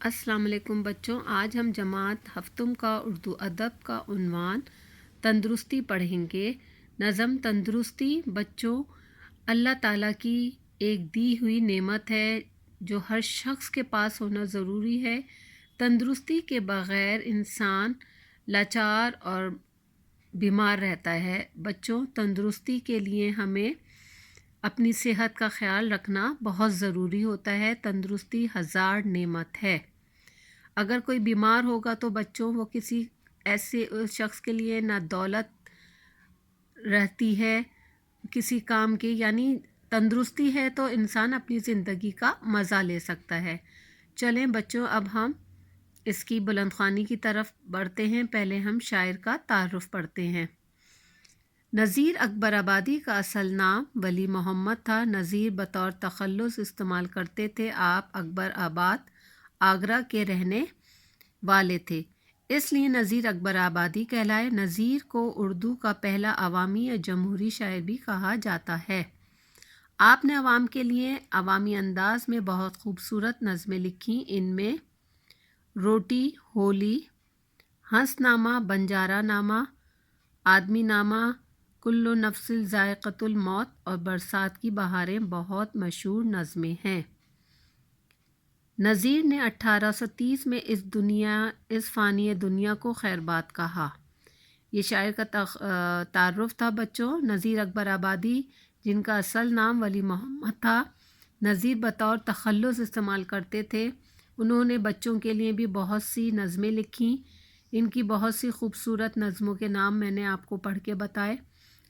السلام علیکم بچوں، آج ہم جماعت ہفتم کا اردو ادب کا عنوان تندرستی پڑھیں گے۔ نظم تندرستی بچوں اللہ تعالیٰ کی ایک دی ہوئی نعمت ہے جو ہر شخص کے پاس ہونا ضروری ہے۔ تندرستی کے بغیر انسان لاچار اور بیمار رہتا ہے۔ بچوں تندرستی کے لیے ہمیں اپنی صحت کا خیال رکھنا بہت ضروری ہوتا ہے۔ تندرستی ہزار نعمت ہے۔ اگر کوئی بیمار ہوگا تو بچوں وہ کسی ایسے شخص کے لیے نہ دولت رہتی ہے کسی کام کی، یعنی تندرستی ہے تو انسان اپنی زندگی کا مزہ لے سکتا ہے۔ چلیں بچوں اب ہم اس کی بلند خوانی کی طرف بڑھتے ہیں۔ پہلے ہم شاعر کا تعارف پڑھتے ہیں۔ نذیر اکبر آبادی کا اصل نام ولی محمد تھا۔ نذیر بطور تخلص استعمال کرتے تھے۔ آپ اکبر آباد آگرہ کے رہنے والے تھے، اس لیے نذیر اکبر آبادی کہلائے۔ نذیر کو اردو کا پہلا عوامی یا جمہوری شاعر بھی کہا جاتا ہے۔ آپ نے عوام کے لیے عوامی انداز میں بہت خوبصورت نظمیں لکھیں۔ ان میں روٹی، ہولی، ہنس نامہ، بنجارہ نامہ، آدمی نامہ، کل نفس ذائقۃ الموت اور برسات کی بہاریں بہت مشہور نظمیں ہیں۔ نذیر نے 1830 میں اس فانی دنیا کو خیر باد کہا۔ یہ شاعر کا تعارف تھا بچوں۔ نذیر اکبر آبادی جن کا اصل نام ولی محمد تھا، نذیر بطور تخلص استعمال کرتے تھے۔ انہوں نے بچوں کے لیے بھی بہت سی نظمیں لکھیں۔ ان کی بہت سی خوبصورت نظموں کے نام میں نے آپ کو پڑھ کے بتائے۔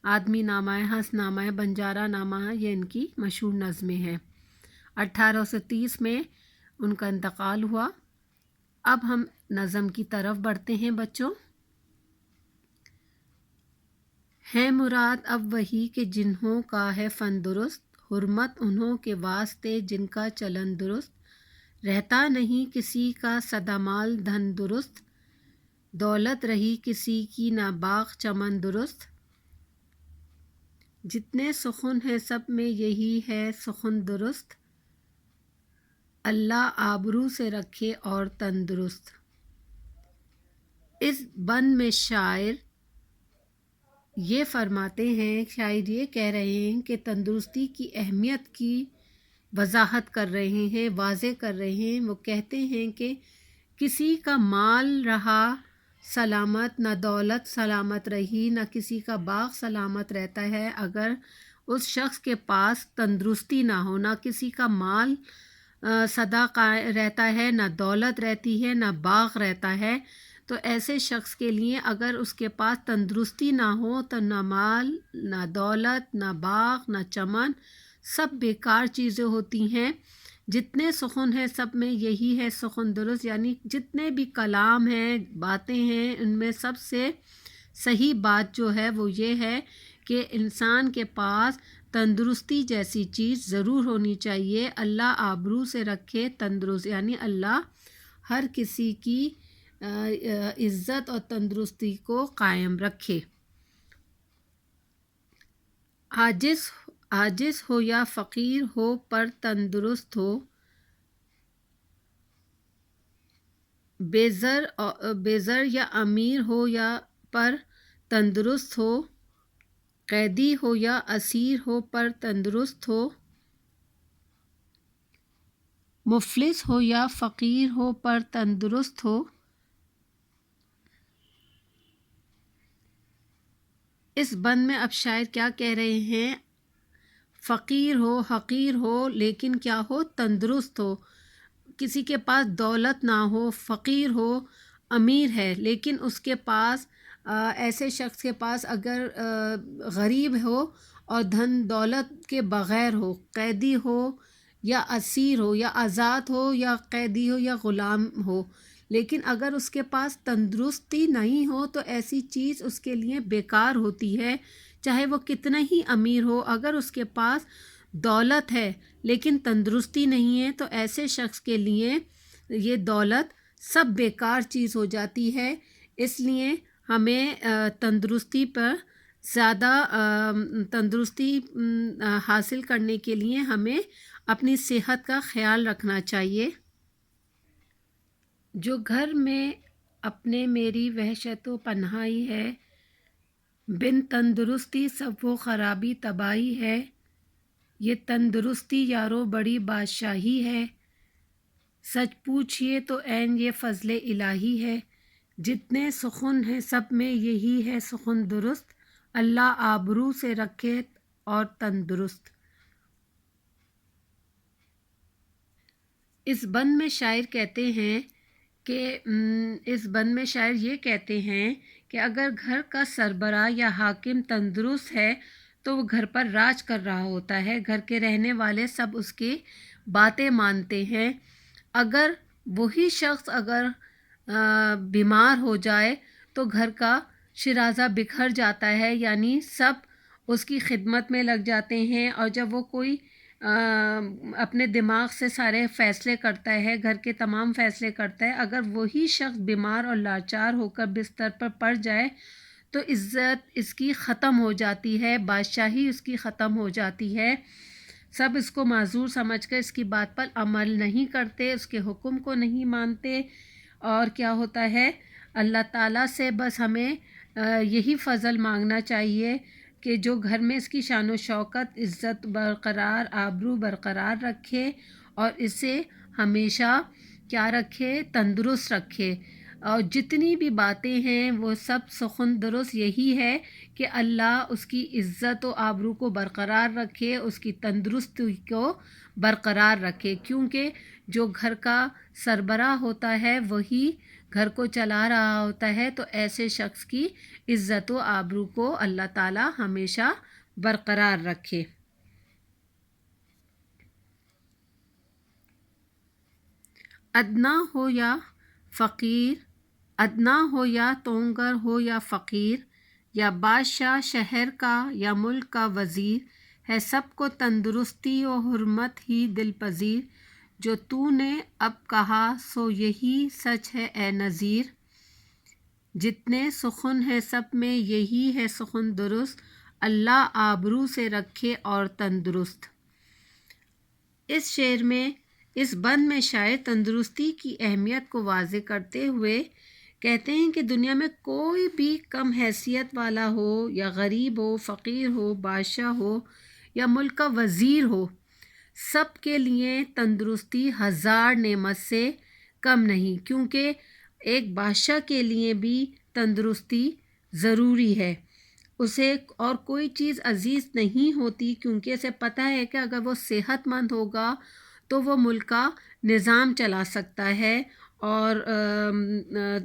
آدمی نامہ ہے، ہنس نامہ ہے، بنجارہ نامہ ہے، یہ ان کی مشہور نظمیں ہیں۔ 1830 میں ان کا انتقال ہوا۔ اب ہم نظم کی طرف بڑھتے ہیں بچوں۔ ہے مراد اب وہی کہ جنہوں کا ہے فن درست، حرمت انہوں کے واسطے جن کا چلن درست، رہتا نہیں کسی کا سدا مال دھن درست، دولت رہی کسی کی نہ باغ چمن درست، جتنے سخن ہے سب میں یہی ہے سخن درست، اللہ آبرو سے رکھے اور تندرست۔ اس بند میں شاعر یہ فرماتے ہیں، شاعر یہ کہہ رہے ہیں کہ تندرستی کی اہمیت کی وضاحت کر رہے ہیں، واضح کر رہے ہیں۔ وہ کہتے ہیں کہ کسی کا مال رہا سلامت، نہ دولت سلامت رہی، نہ کسی کا باغ سلامت رہتا ہے اگر اس شخص کے پاس تندرستی نہ ہو۔ نہ کسی کا مال سدا رہتا ہے، نہ دولت رہتی ہے، نہ باغ رہتا ہے۔ تو ایسے شخص کے لیے اگر اس کے پاس تندرستی نہ ہو تو نہ مال، نہ دولت، نہ باغ، نہ چمن، سب بیکار چیزیں ہوتی ہیں۔ جتنے سخن ہیں سب میں یہی ہے سخن درست، یعنی جتنے بھی کلام ہیں، باتیں ہیں، ان میں سب سے صحیح بات جو ہے وہ یہ ہے کہ انسان کے پاس تندرستی جیسی چیز ضرور ہونی چاہیے۔ اللہ آبرو سے رکھے تندرست، یعنی اللہ ہر کسی کی عزت اور تندرستی کو قائم رکھے۔ عاجز ہو یا فقیر ہو پر تندرست ہو، بے زر یا امیر ہو یا پر تندرست ہو، قیدی ہو یا اسیر ہو پر تندرست ہو، مفلس ہو یا فقیر ہو پر تندرست ہو۔ اس بند میں اب شاعر کیا کہہ رہے ہیں؟ فقیر ہو، حقیر ہو، لیکن کیا ہو؟ تندرست ہو۔ کسی کے پاس دولت نہ ہو، فقیر ہو، امیر ہے لیکن اس کے پاس ایسے شخص کے پاس اگر غریب ہو اور دھن دولت کے بغیر ہو، قیدی ہو یا اسیر ہو، یا آزاد ہو یا قیدی ہو یا غلام ہو، لیکن اگر اس کے پاس تندرستی نہیں ہو تو ایسی چیز اس کے لیے بیکار ہوتی ہے، چاہے وہ کتنا ہی امیر ہو۔ اگر اس کے پاس دولت ہے لیکن تندرستی نہیں ہے تو ایسے شخص کے لیے یہ دولت سب بیکار چیز ہو جاتی ہے۔ اس لیے ہمیں تندرستی پر زیادہ تندرستی حاصل کرنے کے لیے ہمیں اپنی صحت کا خیال رکھنا چاہیے۔ جو گھر میں اپنے میری وحشت و پنہائی ہے، بن تندرستی سب وہ خرابی تباہی ہے، یہ تندرستی یارو بڑی بادشاہی ہے، سچ پوچھئے تو عین یہ فضل الہی ہے، جتنے سخن ہیں سب میں یہی ہے سخن درست، اللہ آبرو سے رکھے اور تندرست۔ اس بند میں شاعر کہتے ہیں کہ اس بند میں شاعر یہ کہتے ہیں کہ اگر گھر کا سربراہ یا حاکم تندرست ہے تو وہ گھر پر راج کر رہا ہوتا ہے، گھر کے رہنے والے سب اس کی باتیں مانتے ہیں۔ اگر وہی شخص بیمار ہو جائے تو گھر کا شیرازہ بکھر جاتا ہے، یعنی سب اس کی خدمت میں لگ جاتے ہیں، اور جب وہ کوئی اپنے دماغ سے سارے فیصلے کرتا ہے، گھر کے تمام فیصلے کرتا ہے، اگر وہی شخص بیمار اور لاچار ہو کر بستر پر پڑ جائے تو عزت اس کی ختم ہو جاتی ہے، بادشاہی اس کی ختم ہو جاتی ہے، سب اس کو معذور سمجھ کر اس کی بات پر عمل نہیں کرتے، اس کے حکم کو نہیں مانتے، اور کیا ہوتا ہے، اللہ تعالیٰ سے بس ہمیں یہی فضل مانگنا چاہیے کہ جو گھر میں اس کی شان و شوکت، عزت برقرار، آبرو برقرار رکھے اور اسے ہمیشہ کیا رکھے، تندرست رکھے، اور جتنی بھی باتیں ہیں وہ سب سخن درست یہی ہے کہ اللہ اس کی عزت و آبرو کو برقرار رکھے، اس کی تندرستی کو برقرار رکھے، کیونکہ جو گھر کا سربراہ ہوتا ہے وہی گھر کو چلا رہا ہوتا ہے، تو ایسے شخص کی عزت و آبرو کو اللہ تعالی ہمیشہ برقرار رکھے۔ ادنا ہو یا فقیر، ادنا ہو یا تونگر ہو یا فقیر، یا بادشاہ شہر کا یا ملک کا وزیر، ہے سب کو تندرستی و حرمت ہی دل پذیر، جو تو نے اب کہا سو یہی سچ ہے اے نذیر، جتنے سخن ہے سب میں یہی ہے سخن درست، اللہ آبرو سے رکھے اور تندرست۔ اس شعر میں، اس بند میں شاعر تندرستی کی اہمیت کو واضح کرتے ہوئے کہتے ہیں کہ دنیا میں کوئی بھی کم حیثیت والا ہو یا غریب ہو، فقیر ہو، بادشاہ ہو یا ملک کا وزیر ہو، سب کے لیے تندرستی ہزار نعمت سے کم نہیں، کیونکہ ایک بادشاہ کے لیے بھی تندرستی ضروری ہے، اسے اور کوئی چیز عزیز نہیں ہوتی، کیونکہ اسے پتہ ہے کہ اگر وہ صحت مند ہوگا تو وہ ملک کا نظام چلا سکتا ہے اور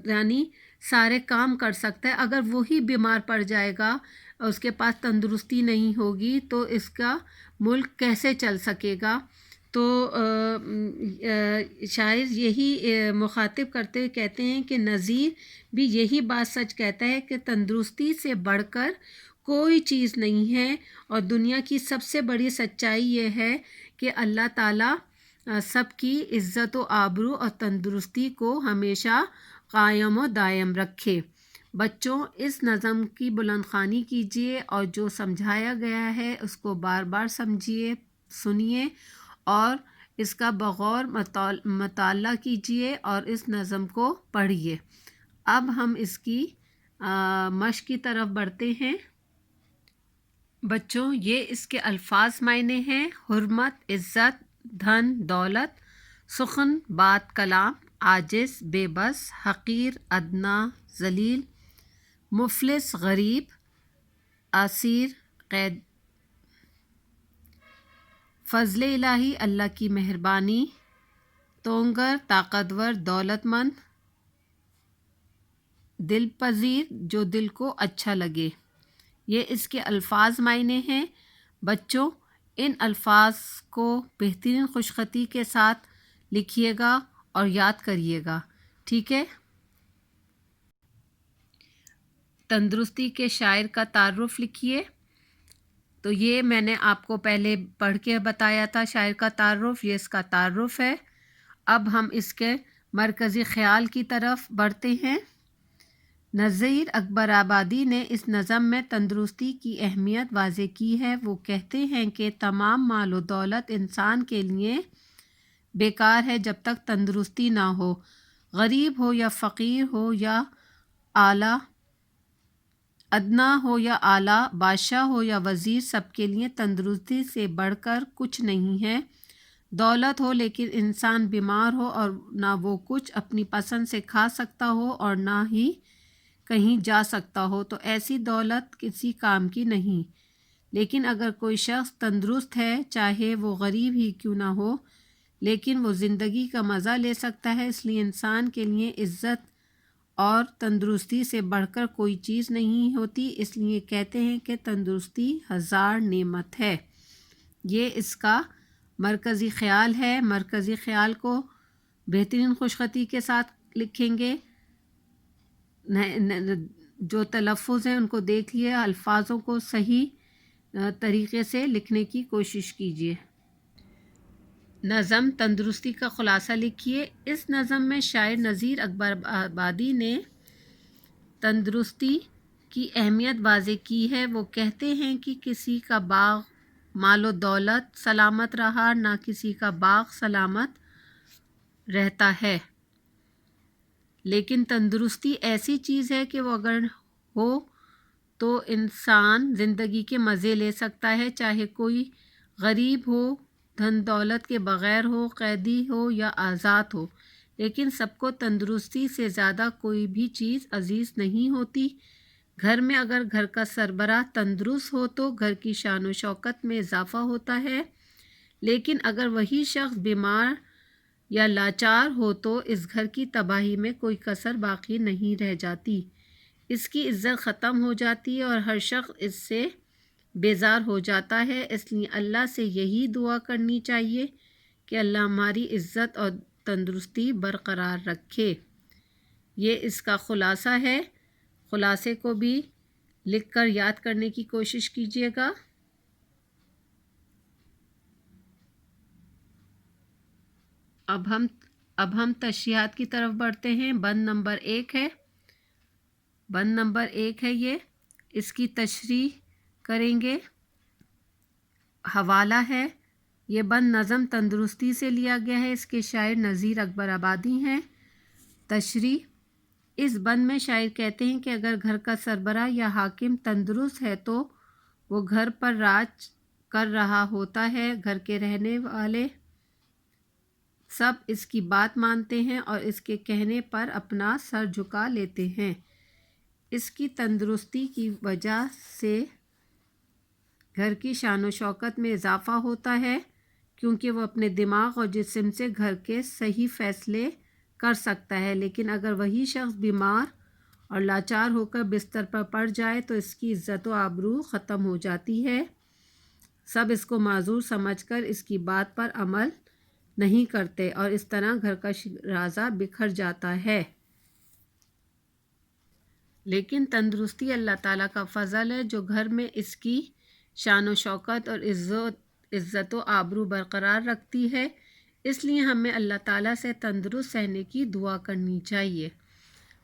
یعنی سارے کام کر سکتا ہے۔ اگر وہی بیمار پڑ جائے گا، اس کے پاس تندرستی نہیں ہوگی تو اس کا ملک کیسے چل سکے گا؟ تو شاعر یہی مخاطب کرتے ہوئے کہتے ہیں کہ نذیر بھی یہی بات سچ کہتا ہے کہ تندرستی سے بڑھ کر کوئی چیز نہیں ہے، اور دنیا کی سب سے بڑی سچائی یہ ہے کہ اللہ تعالیٰ سب کی عزت و آبرو اور تندرستی کو ہمیشہ قائم و دائم رکھے۔ بچوں، اس نظم کی بلند خوانی کیجیے اور جو سمجھایا گیا ہے اس کو بار بار سمجھیے، سنیے اور اس کا بغور مطالعہ کیجیے اور اس نظم کو پڑھیے۔ اب ہم اس کی مشق کی طرف بڑھتے ہیں۔ بچوں، یہ اس کے الفاظ معنی ہیں: حرمت، عزت، دھن، دولت، سخن، بات، کلام، عاجز، بے بس، حقیر، ادنا، ذلیل، مفلس، غریب، اسیر، قید، فضل الہی، اللہ کی مہربانی، تونگر، طاقتور، دولت مند، دل پذیر، جو دل کو اچھا لگے۔ یہ اس کے الفاظ معنی ہیں۔ بچوں، ان الفاظ کو بہترین خوش خطی کے ساتھ لکھیے گا اور یاد کریے گا، ٹھیک ہے؟ تندرستی کے شاعر کا تعارف لکھیے۔ تو یہ میں نے آپ کو پہلے پڑھ کے بتایا تھا شاعر کا تعارف، یہ اس کا تعارف ہے۔ اب ہم اس کے مرکزی خیال کی طرف بڑھتے ہیں۔ نذیر اکبر آبادی نے اس نظم میں تندرستی کی اہمیت واضح کی ہے۔ وہ کہتے ہیں کہ تمام مال و دولت انسان کے لیے بیکار ہے جب تک تندرستی نہ ہو۔ غریب ہو یا فقیر ہو یا اعلیٰ ادنا ہو یا اعلیٰ، بادشاہ ہو یا وزیر، سب کے لیے تندرستی سے بڑھ کر کچھ نہیں ہے۔ دولت ہو لیکن انسان بیمار ہو اور نہ وہ کچھ اپنی پسند سے کھا سکتا ہو اور نہ ہی کہیں جا سکتا ہو تو ایسی دولت کسی کام کی نہیں۔ لیکن اگر کوئی شخص تندرست ہے، چاہے وہ غریب ہی کیوں نہ ہو، لیکن وہ زندگی کا مزہ لے سکتا ہے، اس لیے انسان کے لیے عزت اور تندرستی سے بڑھ کر کوئی چیز نہیں ہوتی۔ اس لیے کہتے ہیں کہ تندرستی 1000 نعمت ہے۔ یہ اس کا مرکزی خیال ہے۔ مرکزی خیال کو بہترین خوشخطی کے ساتھ لکھیں گے۔ جو تلفظ ہیں ان کو دیکھیے، الفاظوں کو صحیح طریقے سے لکھنے کی کوشش کیجیے۔ نظم تندرستی کا خلاصہ لکھیے۔ اس نظم میں شاعر نذیر اکبر آبادی نے تندرستی کی اہمیت واضح کی ہے۔ وہ کہتے ہیں کہ کسی کا باغ مال و دولت سلامت رہا، نہ کسی کا باغ سلامت رہتا ہے، لیکن تندرستی ایسی چیز ہے کہ وہ اگر ہو تو انسان زندگی کے مزے لے سکتا ہے، چاہے کوئی غریب ہو، دھن دولت کے بغیر ہو، قیدی ہو یا آزاد ہو، لیکن سب کو تندرستی سے زیادہ کوئی بھی چیز عزیز نہیں ہوتی۔ گھر میں اگر گھر کا سربراہ تندرست ہو تو گھر کی شان و شوکت میں اضافہ ہوتا ہے، لیکن اگر وہی شخص بیمار یا لاچار ہو تو اس گھر کی تباہی میں کوئی کسر باقی نہیں رہ جاتی، اس کی عزت ختم ہو جاتی ہے اور ہر شخص اس سے بیزار ہو جاتا ہے۔ اس لیے اللہ سے یہی دعا کرنی چاہیے کہ اللہ ہماری عزت اور تندرستی برقرار رکھے۔ یہ اس کا خلاصہ ہے۔ خلاصے کو بھی لکھ کر یاد کرنے کی کوشش کیجیے گا۔ اب ہم تشریحات کی طرف بڑھتے ہیں۔ بند نمبر 1 ہے۔ بند نمبر 1 ہے یہ، اس کی تشریح کریں گے۔ حوالہ ہے، یہ بند نظم تندرستی سے لیا گیا ہے، اس کے شاعر نذیر اکبر آبادی ہیں۔ تشریح، اس بند میں شاعر کہتے ہیں کہ اگر گھر کا سربراہ یا حاکم تندرست ہے تو وہ گھر پر راج کر رہا ہوتا ہے، گھر کے رہنے والے سب اس کی بات مانتے ہیں اور اس کے کہنے پر اپنا سر جھکا لیتے ہیں۔ اس کی تندرستی کی وجہ سے گھر کی شان و شوکت میں اضافہ ہوتا ہے، کیونکہ وہ اپنے دماغ اور جسم سے گھر کے صحیح فیصلے کر سکتا ہے، لیکن اگر وہی شخص بیمار اور لاچار ہو کر بستر پر پڑ جائے تو اس کی عزت و آبرو ختم ہو جاتی ہے۔ سب اس کو معذور سمجھ کر اس کی بات پر عمل نہیں کرتے اور اس طرح گھر کا شیرازہ بکھر جاتا ہے۔ لیکن تندرستی اللہ تعالیٰ کا فضل ہے جو گھر میں اس کی شان و شوکت اور عزت و آبرو برقرار رکھتی ہے۔ اس لیے ہمیں اللہ تعالیٰ سے تندرست رہنے کی دعا کرنی چاہیے۔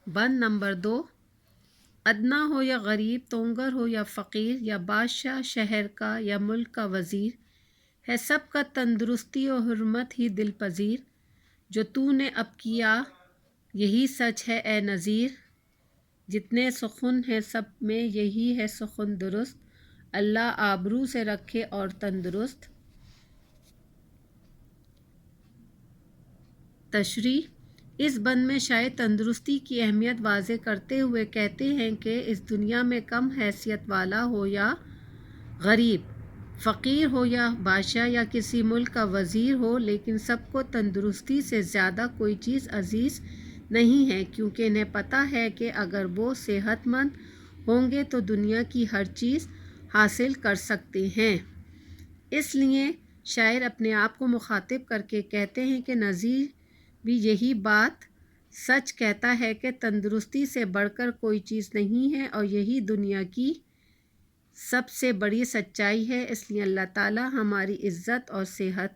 بند نمبر 2، ادنا ہو یا غریب، تونگر ہو یا فقیر، یا بادشاہ شہر کا یا ملک کا وزیر، ہے سب کا تندرستی و حرمت ہی دل پذیر۔ جو تو نے اب کیا یہی سچ ہے اے نذیر، جتنے سخن ہیں سب میں یہی ہے سخن درست، اللہ آبرو سے رکھے اور تندرست۔ تشریح، اس بند میں شاعر تندرستی کی اہمیت واضح کرتے ہوئے کہتے ہیں کہ اس دنیا میں کم حیثیت والا ہو یا غریب، فقیر ہو یا بادشاہ یا کسی ملک کا وزیر ہو، لیکن سب کو تندرستی سے زیادہ کوئی چیز عزیز نہیں ہے، کیونکہ انہیں پتہ ہے کہ اگر وہ صحت مند ہوں گے تو دنیا کی ہر چیز حاصل کر سکتے ہیں۔ اس لیے شاعر اپنے آپ کو مخاطب کر کے کہتے ہیں کہ نذیر بھی یہی بات سچ کہتا ہے کہ تندرستی سے بڑھ کر کوئی چیز نہیں ہے اور یہی دنیا کی سب سے بڑی سچائی ہے۔ اس لیے اللہ تعالیٰ ہماری عزت اور صحت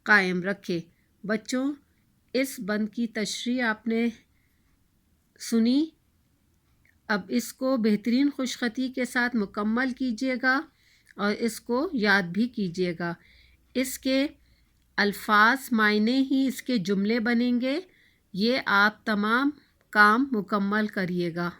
قائم رکھے۔ بچوں، اس بند کی تشریح آپ نے سنی، اب اس کو بہترین خوشخطی کے ساتھ مکمل کیجیے گا اور اس کو یاد بھی کیجیے گا۔ اس کے الفاظ معنی ہی اس کے جملے بنیں گے۔ یہ آپ تمام کام مکمل کریے گا۔